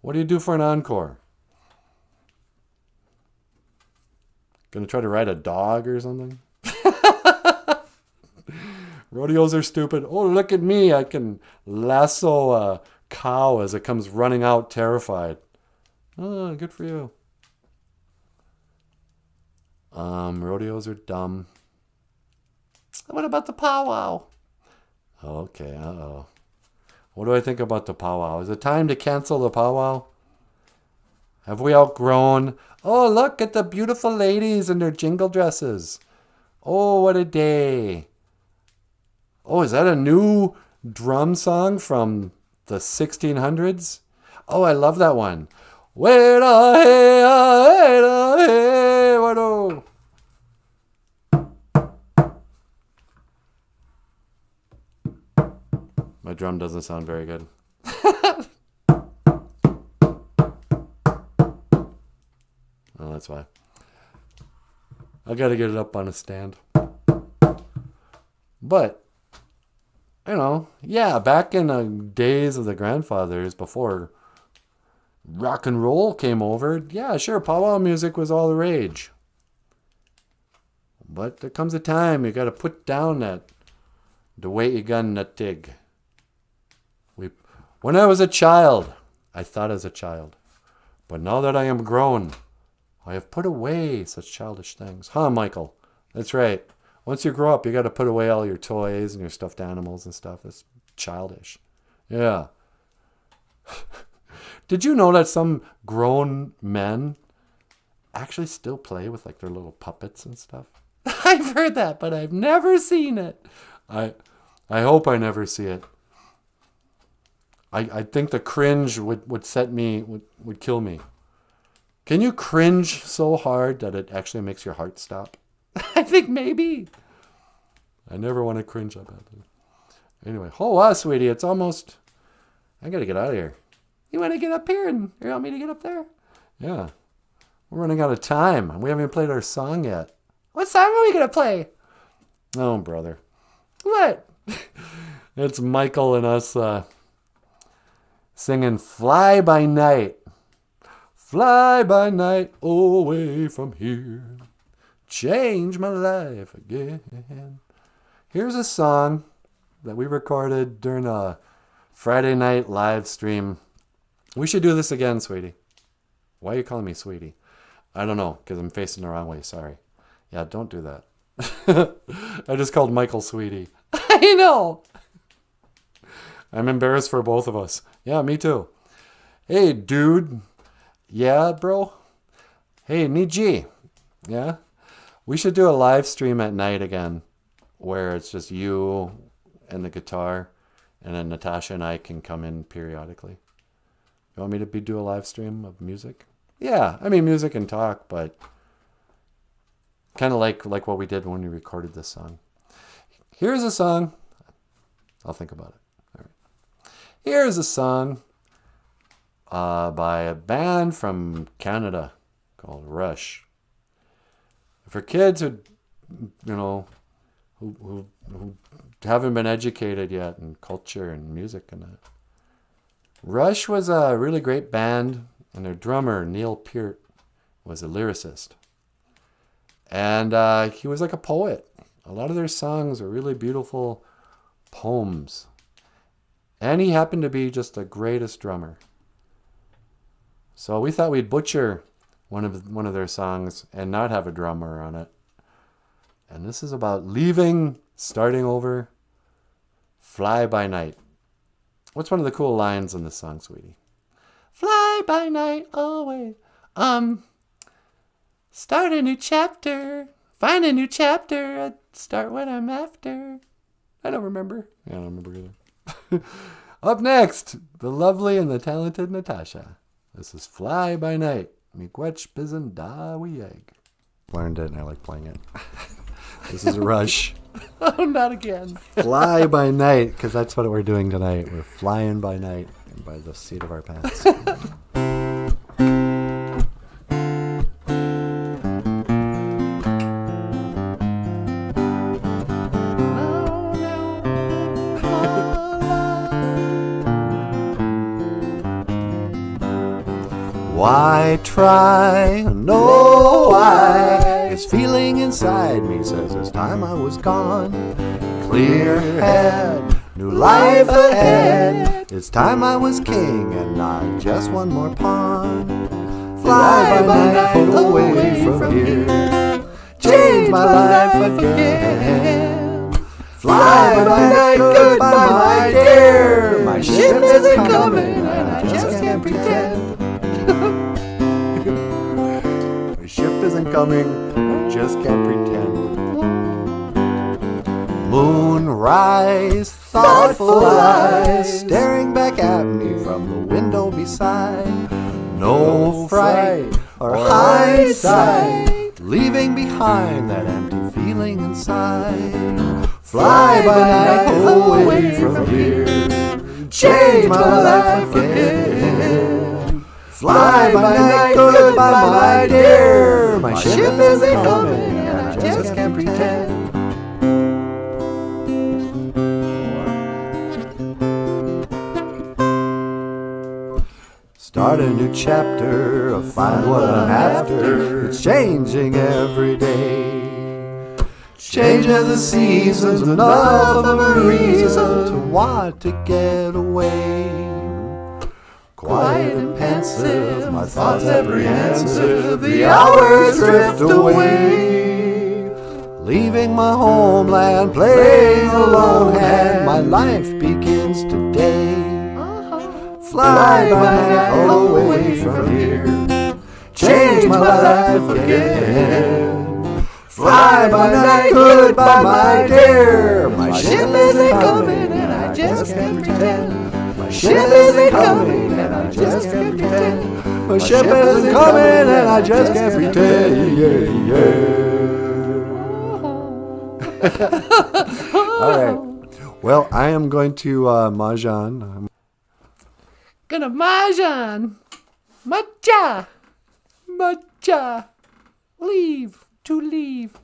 What do you do for an encore? Going to try to ride a dog or something? Rodeos are stupid. Oh, look at me. I can lasso a cow as it comes running out terrified. Oh, good for you. Rodeos are dumb. What about the powwow? Okay, uh-oh. What do I think about the powwow? Is it time to cancel the powwow? Have we outgrown? Oh, look at the beautiful ladies in their jingle dresses. Oh, what a day. Oh, is that a new drum song from the 1600s? Oh, I love that one. Wait a hey, wait a hey, what oh. My drum doesn't sound very good. Oh, that's why. I gotta get it up on a stand. But, yeah, back in the days of the grandfathers, before rock and roll came over, yeah, sure, powwow music was all the rage. But there comes a time you gotta put down the weight you got in that tig. When I was a child, I thought as a child. But now that I am grown, I have put away such childish things. Huh, Michael? That's right. Once you grow up, you got to put away all your toys and your stuffed animals and stuff. That's childish. Yeah. Did you know that some grown men actually still play with their little puppets and stuff? I've heard that, but I've never seen it. I hope I never see it. I think the cringe would kill me. Can you cringe so hard that it actually makes your heart stop? I think maybe. I never want to cringe up at it. Anyway, oh wow, sweetie, it's almost. I gotta get out of here. You want to get up here and you want me to get up there? Yeah, we're running out of time. We haven't even played our song yet. What song are we gonna play? Oh, brother. What? It's Michael and us singing Fly by Night. Fly by night away from here. Change my life again. Here's a song that we recorded during a Friday night live stream. We should do this again, sweetie. Why are you calling me sweetie? I don't know, because I'm facing the wrong way. Sorry. Yeah, don't do that. I just called Michael sweetie. I know. I'm embarrassed for both of us. Yeah, me too. Hey, dude. Yeah, bro? Hey, Niji. Yeah? We should do a live stream at night again where it's just you and the guitar, and then Natasha and I can come in periodically. You want me to do a live stream of music? Yeah, I mean music and talk, but kind of like what we did when we recorded this song. Here's a song. I'll think about it. All right. Here's a song by a band from Canada called Rush. For kids who haven't been educated yet in culture and music and that. Rush was a really great band, and their drummer, Neil Peart, was a lyricist. And he was like a poet. A lot of their songs are really beautiful poems. And he happened to be just the greatest drummer. So we thought we'd butcher one of their songs and not have a drummer on it. And this is about leaving, starting over, Fly by Night. What's one of the cool lines in this song, sweetie? Fly by night away. Start a new chapter. Find a new chapter. Start what I'm after. I don't remember. Yeah, I don't remember either. Up next, the lovely and the talented Natasha. This is Fly by Night. Miigwech Bizin Da Wieg. Learned it and I like playing it. This is Rush. Oh, not again. Fly by night, because that's what we're doing tonight. We're flying by night by the seat of our pants. Why try? No, why? This feeling inside me says it's time I was gone. Clear head, new life ahead. It's time I was king and not just one more pawn. Fly by night away from here. Change my life again. Fly by night, goodbye my dear. My ship isn't coming and I just can't pretend. My ship isn't coming, I just can't pretend. Moonrise, thoughtful eyes, staring back at me from the window beside. No fright or hindsight, leaving behind that empty feeling inside. Fly by night away from here, change my life again. Fly by night, goodbye my dear. My ship isn't coming and I just can't pretend. Start a new chapter, find what I'm after. It's changing every day. Change of the seasons, enough of a reason to want to get away. Quiet and pensive, my thoughts apprehensive, the hours drift away. Leaving my homeland, playing a lone hand, my life begins today. Fly by night away from here, change my life again. Fly by night, goodbye my dear. My ship isn't coming and I just can't pretend. My ship isn't coming and I just can't pretend. My ship isn't coming and I just can't pretend. All right. Well, I am going to mahjong. Gonna mahjong. Matcha. Matcha. Leave. To leave.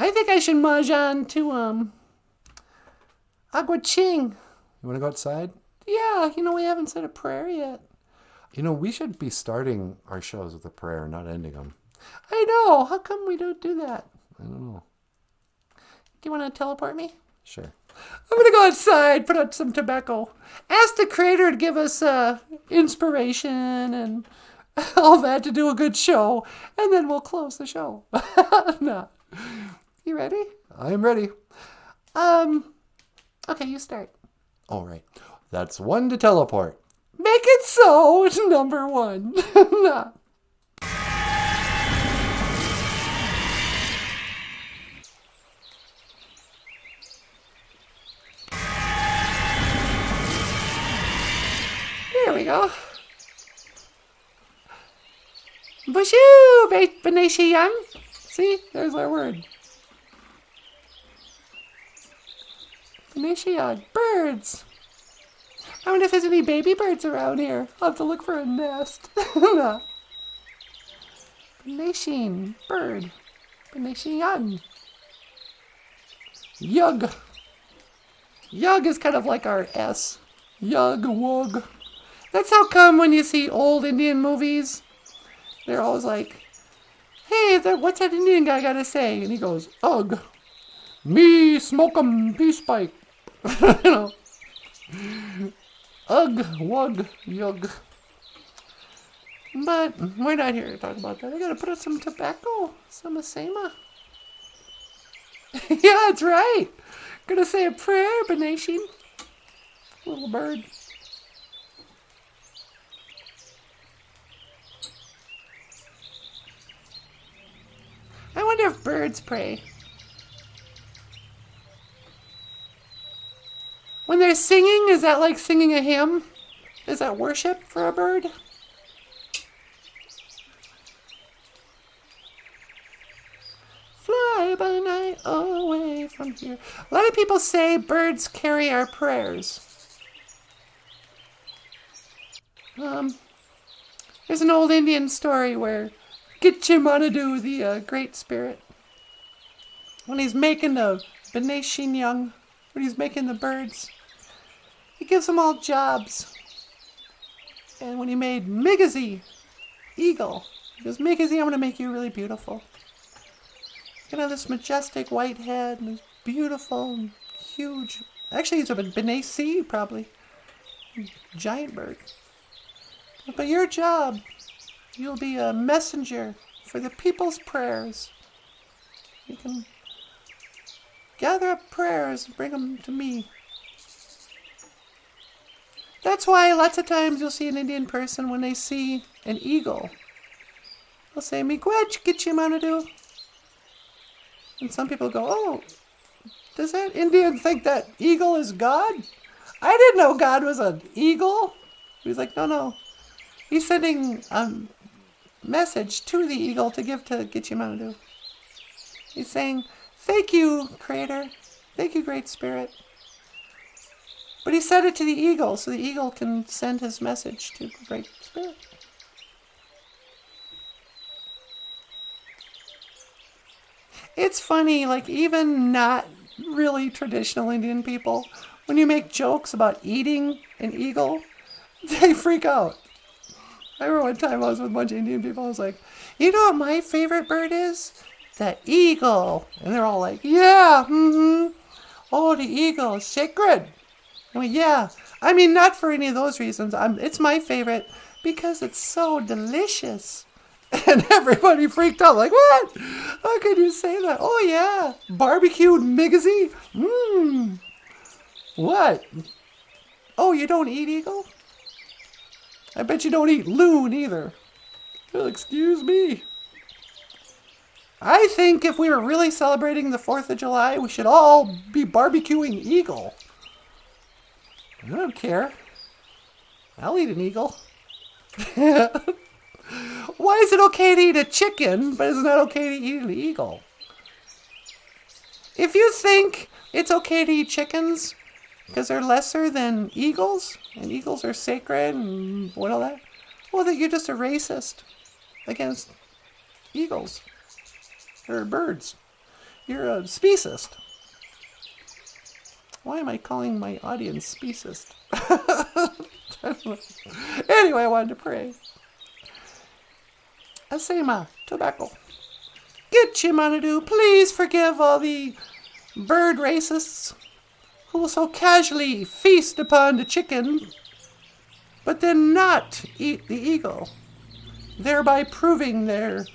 I think I should mahjong to, Aguaching. You want to go outside? Yeah, we haven't said a prayer yet. We should be starting our shows with a prayer, not ending them. I know. How come we don't do that? I don't know. Do you want to teleport me? Sure. I'm going to go outside, put out some tobacco. Ask the creator to give us inspiration and all that to do a good show. And then we'll close the show. No. You ready? I am ready. Okay, you start. All right. That's 1 to teleport. Make it so. It's number 1. No. There we go. BOOZHOO, Beneshiyan. See, there's our word. Beneshiyan, birds. I wonder if there's any baby birds around here. I'll have to look for a nest. No. Beneshin, bird. Beneshiyan. Yug. Yug is kind of like our S. Yug, wug. That's how come when you see old Indian movies, they're always like, hey, what's that Indian guy got to say? And he goes, ugh. Me smoke 'em peace pipe. Ugh, wug, yug. But we're not here to talk about that. I gotta put out some tobacco, some asema. Yeah, that's right. Gonna say a prayer, Benation. Little bird. I wonder if birds pray. When they're singing, is that like singing a hymn? Is that worship for a bird? Fly by night away from here. A lot of people say birds carry our prayers. There's an old Indian story where Gitchimanadu, the Great Spirit, when he's making the Beneshinyang, when he's making the birds, he gives them all jobs. And when he made Migazi, eagle, he goes, Migazi, I'm going to make you really beautiful. He's going to have this majestic white head and this beautiful and huge, actually he's a Benesi probably, giant bird. But your job, you'll be a messenger for the people's prayers. You can gather up prayers and bring them to me. That's why lots of times you'll see an Indian person when they see an eagle. They'll say, Miigwech, Gitchimanadu. And some people go, oh, does that Indian think that eagle is God? I didn't know God was an eagle. He's like, no. He's sending a message to the eagle to give to Gitchimanadu. He's saying, thank you, Creator. Thank you, Great Spirit. But he said it to the eagle, so the eagle can send his message to the Great Spirit. It's funny, like even not really traditional Indian people, when you make jokes about eating an eagle, they freak out. I remember one time I was with a bunch of Indian people, I was like, you know what my favorite bird is? The eagle. And they're all like, yeah, oh, the eagle is sacred. I mean, yeah. I mean, not for any of those reasons. It's my favorite because it's so delicious. And everybody freaked out, like, what? How could you say that? Oh, yeah. Barbecued Migazi? What? Oh, you don't eat eagle? I bet you don't eat loon either. Well, excuse me. I think if we were really celebrating the 4th of July, we should all be barbecuing eagle. I don't care. I'll eat an eagle. Why is it okay to eat a chicken, but it's not okay to eat an eagle? If you think it's okay to eat chickens because they're lesser than eagles, and eagles are sacred and what all that, well, then you're just a racist against eagles or birds. You're a speciest. Why am I calling my audience speciest? Anyway, I wanted to pray. Asema, tobacco. Gitchimanadu, please forgive all the bird racists who will so casually feast upon the chicken, but then not eat the eagle, thereby proving their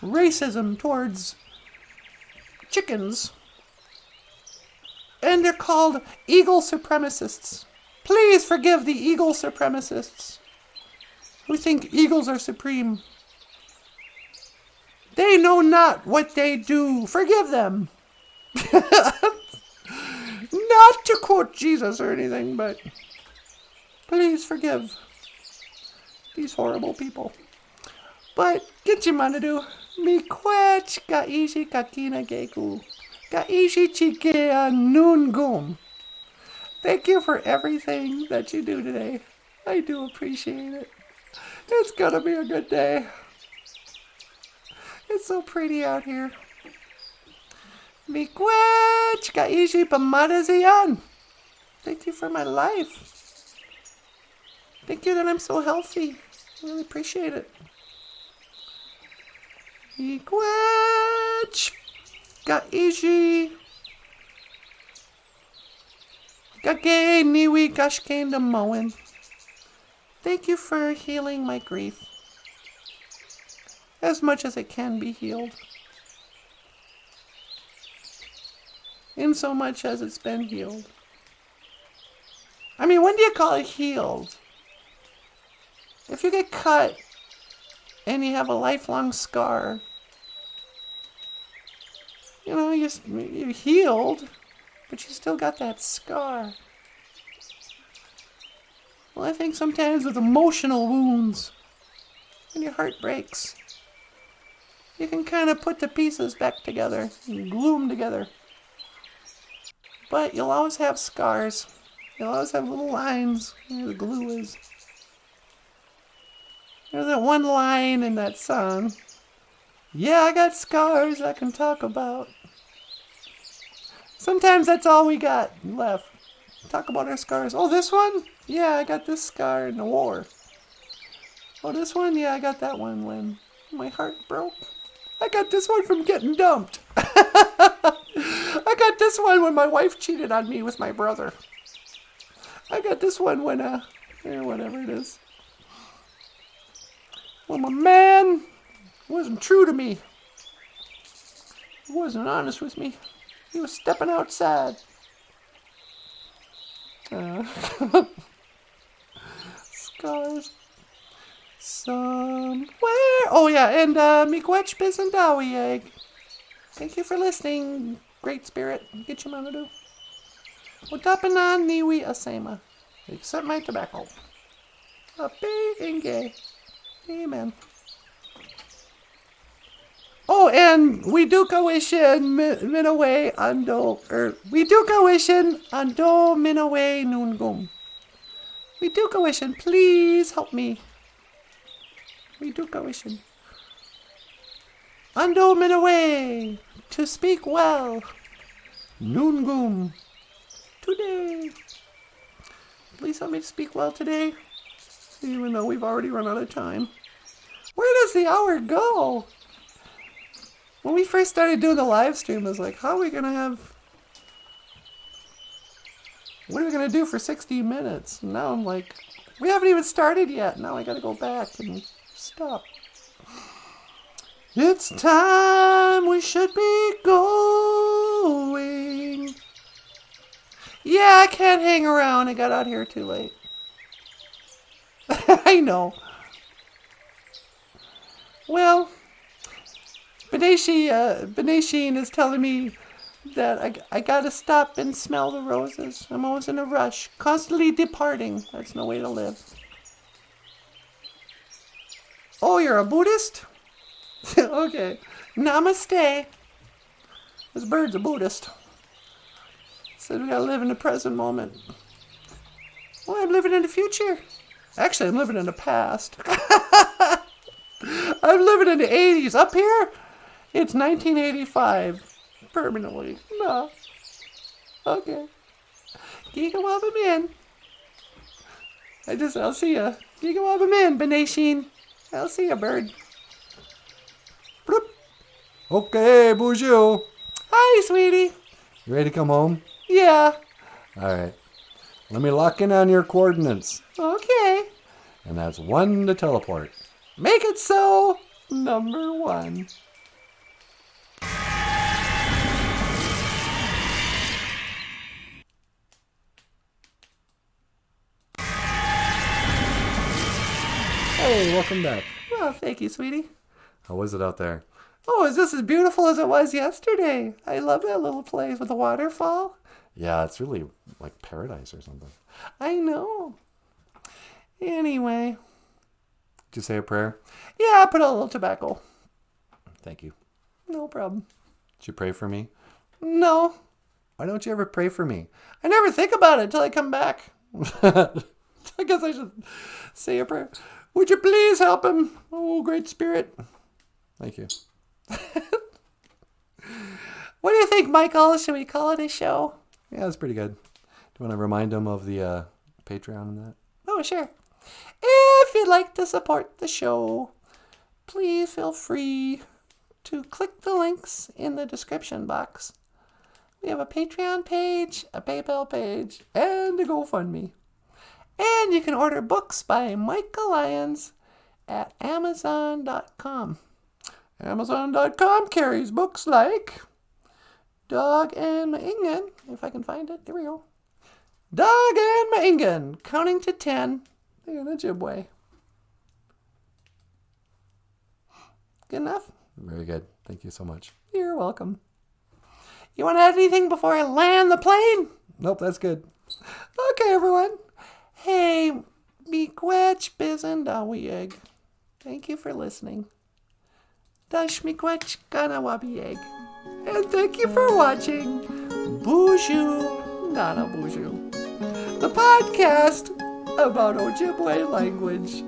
racism towards chickens. And they're called eagle supremacists. Please forgive the eagle supremacists who think eagles are supreme. They know not what they do. Forgive them. Not to quote Jesus or anything, but please forgive these horrible people. But get your manadu. Mi kwech ka ishi kakina geku. Ka ishi chikea nungum. Thank you for everything that you do today. I do appreciate it. It's gonna be a good day. It's so pretty out here. Miigwech kaishi pamadazian. Thank you for my life. Thank you that I'm so healthy. I really appreciate it. Miigwech kaishi kage niwi gashkane the moen. Thank you for healing my grief. As much as it can be healed. In so much as it's been healed. I mean, when do you call it healed? If you get cut and you have a lifelong scar, you know, you're healed, but you still got that scar. Well, I think sometimes with emotional wounds, when your heart breaks, you can kind of put the pieces back together and glue them together. But you'll always have scars. You'll always have little lines where the glue is. There's that one line in that song. Yeah, I got scars I can talk about. Sometimes that's all we got left. Talk about our scars. Oh, this one? Yeah, I got this scar in the war. Oh, this one? Yeah, I got that one when my heart broke. I got this one from getting dumped. I got this one when my wife cheated on me with my brother. I got this one when, whatever it is. When my man wasn't true to me. He wasn't honest with me. He was stepping outside. Scars. Somewhere. Oh yeah, and miigwech bisandawi egg. Thank you for listening, Great Spirit. Get your manadu. Watapanan niwi asema. Accept my tobacco. Ape inge. Amen. Oh, and we do wishin minaway ando, we do wishin ando minaway nungum. We do wishin, please help me. We do wishin. Ando minaway, to speak well. Nungum, today. Please help me to speak well today, even though we've already run out of time. Where does the hour go? When we first started doing the live stream, I was like, how are we going to have... What are we going to do for 60 minutes? And now I'm like, we haven't even started yet. Now I got to go back and stop. It's time we should be going. Yeah, I can't hang around. I got out here too late. I know. Well... Beneshin is telling me that I gotta stop and smell the roses. I'm always in a rush, constantly departing. That's no way to live. Oh, you're a Buddhist? Okay. Namaste. This bird's a Buddhist. Said we gotta live in the present moment. Well, I'm living in the future. Actually, I'm living in the past. I'm living in the 80s. Up here, it's 1985. permanently. No. Okay. Gigawabamin. I'll see ya. Gigawabamin, Benashin. I'll see ya, bird. Bloop. Okay, BOOZHOO. Hi, sweetie. You ready to come home? Yeah. All right. Let me lock in on your coordinates. Okay. And that's 1 to teleport. Make it so. Number 1. Hey, welcome back. Well, thank you, sweetie. How was it out there? Oh, is this as beautiful as it was yesterday? I love that little place with the waterfall. Yeah, it's really like paradise or something. I know. Anyway. Did you say a prayer? Yeah, I put a little tobacco. Thank you. No problem. Did you pray for me? No. Why don't you ever pray for me? I never think about it until I come back. I guess I should say a prayer. Would you please help him? Oh, great spirit. Thank you. What do you think, Michael? Should we call it a show? Yeah, that's pretty good. Do you want to remind them of the Patreon and that? Oh, sure. If you'd like to support the show, please feel free to click the links in the description box. We have a Patreon page, a PayPal page, and a GoFundMe. And you can order books by Michael Lyons at Amazon.com. Amazon.com carries books like Dog and Maingan, if I can find it. There we go. Dog and Maingan, counting to 10 in Ojibwe. Good enough? Very good. Thank you so much. You're welcome. You want to add anything before I land the plane? Nope, that's good. Okay, everyone. Hey, miigwech bizin dawieg. Thank you for listening. Dash miigwech ganawabieg. And thank you for watching BOOZHOO NANABOOZHOO, the podcast about Ojibwe language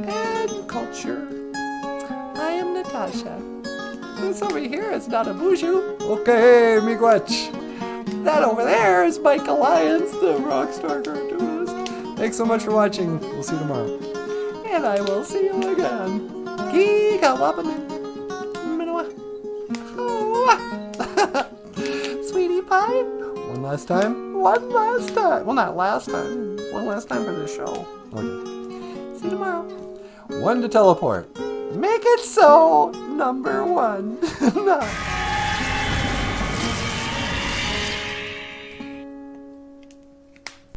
and culture. I am Natasha. This over here is not a BOOZHOO. Okay, miigwech. That over there is Michael Lyons, the rock star cartoonist. Thanks so much for watching. We'll see you tomorrow. And I will see you again. Giga wapamin. Minoa. Sweetie pie. One last time? One last time. Well, not last time. One last time for this show. Okay. See you tomorrow. 1 to teleport. Make it so. Number 1.